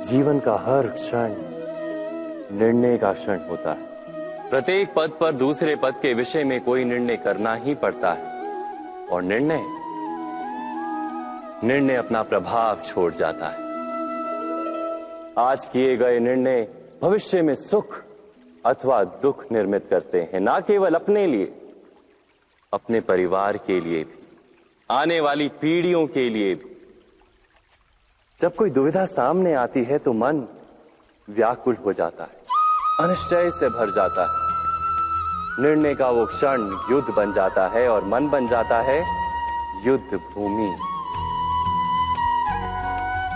जीवन का हर क्षण निर्णय का क्षण होता है। प्रत्येक पद पर दूसरे पद के विषय में कोई निर्णय करना ही पड़ता है और निर्णय अपना प्रभाव छोड़ जाता है। आज किए गए निर्णय भविष्य में सुख अथवा दुख निर्मित करते हैं, ना केवल अपने लिए, अपने परिवार के लिए भी, आने वाली पीढ़ियों के लिए भी। जब कोई दुविधा सामने आती है तो मन व्याकुल हो जाता है, अनिश्चय से भर जाता है। निर्णय का वो क्षण युद्ध बन जाता है और मन बन जाता है युद्ध भूमि।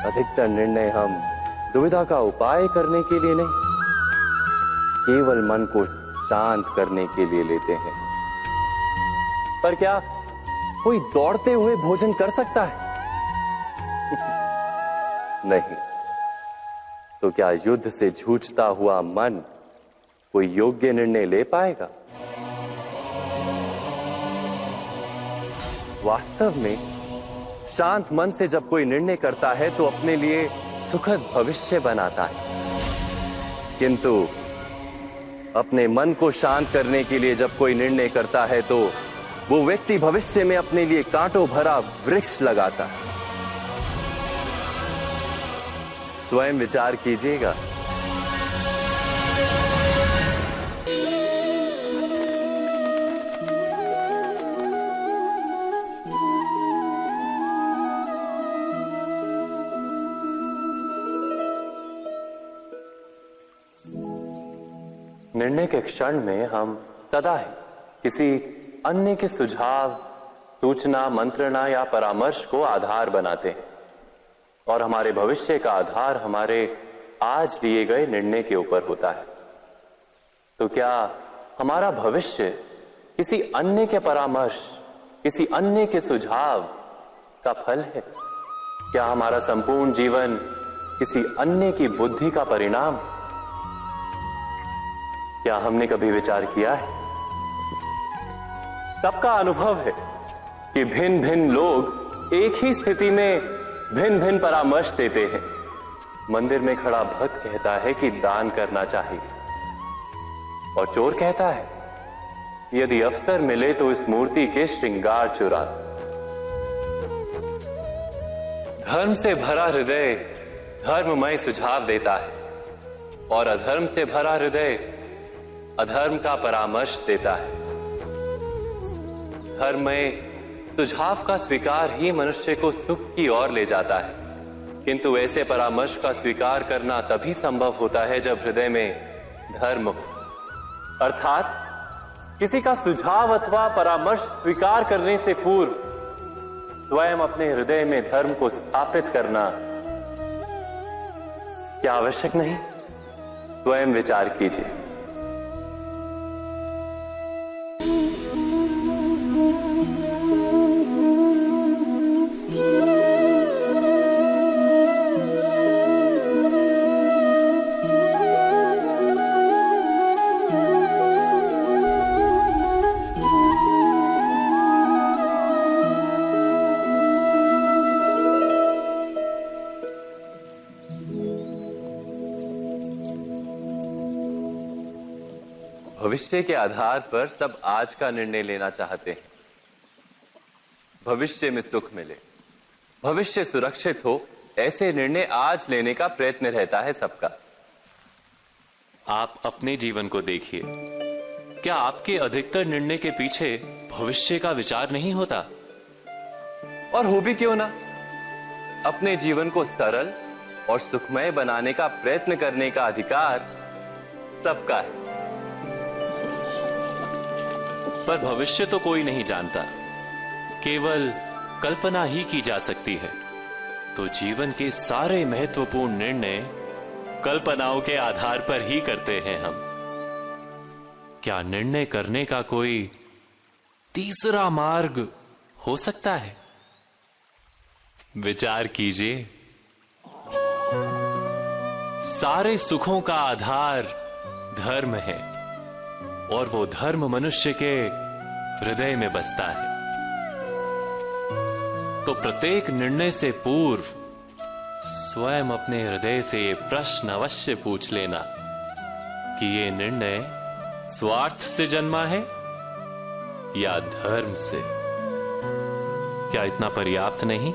अधिकतर निर्णय हम दुविधा का उपाय करने के लिए नहीं, केवल मन को शांत करने के लिए लेते हैं। पर क्या कोई दौड़ते हुए भोजन कर सकता है? नहीं। तो क्या युद्ध से जूझता हुआ मन कोई योग्य निर्णय ले पाएगा? वास्तव में शांत मन से जब कोई निर्णय करता है तो अपने लिए सुखद भविष्य बनाता है। किंतु अपने मन को शांत करने के लिए जब कोई निर्णय करता है तो वो व्यक्ति भविष्य में अपने लिए कांटों भरा वृक्ष लगाता है। स्वयं विचार कीजिएगा। निर्णय के क्षण में हम सदा ही किसी अन्य के सुझाव, सूचना, मंत्रणा या परामर्श को आधार बनाते हैं और हमारे भविष्य का आधार हमारे आज लिए गए निर्णय के ऊपर होता है। तो क्या हमारा भविष्य किसी अन्य के परामर्श, किसी अन्य के सुझाव का फल है? क्या हमारा संपूर्ण जीवन किसी अन्य की बुद्धि का परिणाम? क्या हमने कभी विचार किया है? सबका अनुभव है कि भिन्न भिन्न लोग एक ही स्थिति में भिन्न भिन्न परामर्श देते हैं। मंदिर में खड़ा भक्त कहता है कि दान करना चाहिए और चोर कहता है यदि अवसर मिले तो इस मूर्ति के श्रृंगार चुरा। धर्म से भरा हृदय धर्ममय सुझाव देता है और अधर्म से भरा हृदय अधर्म का परामर्श देता है। धर्ममय सुझाव का स्वीकार ही मनुष्य को सुख की ओर ले जाता है, किंतु ऐसे परामर्श का स्वीकार करना तभी संभव होता है जब हृदय में धर्म हो। अर्थात किसी का सुझाव अथवा परामर्श स्वीकार करने से पूर्व स्वयं अपने हृदय में धर्म को स्थापित करना क्या आवश्यक नहीं? स्वयं विचार कीजिए। भविष्य के आधार पर सब आज का निर्णय लेना चाहते हैं। भविष्य में सुख मिले, भविष्य सुरक्षित हो, ऐसे निर्णय आज लेने का प्रयत्न रहता है सबका। आप अपने जीवन को देखिए, क्या आपके अधिकतर निर्णय के पीछे भविष्य का विचार नहीं होता? और हो भी क्यों ना। अपने जीवन को सरल और सुखमय बनाने का प्रयत्न करने का अधिकार सबका है। पर भविष्य तो कोई नहीं जानता, केवल कल्पना ही की जा सकती है। तो जीवन के सारे महत्वपूर्ण निर्णय कल्पनाओं के आधार पर ही करते हैं हम। क्या निर्णय करने का कोई तीसरा मार्ग हो सकता है? विचार कीजिए। सारे सुखों का आधार धर्म है और वो धर्म मनुष्य के हृदय में बसता है। तो प्रत्येक निर्णय से पूर्व स्वयं अपने हृदय से ये प्रश्न अवश्य पूछ लेना कि ये निर्णय स्वार्थ से जन्मा है या धर्म से। क्या इतना पर्याप्त नहीं?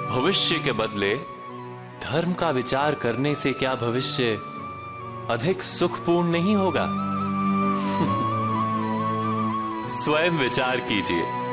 भविष्य के बदले धर्म का विचार करने से क्या भविष्य अधिक सुखपूर्ण नहीं होगा? स्वयं विचार कीजिए।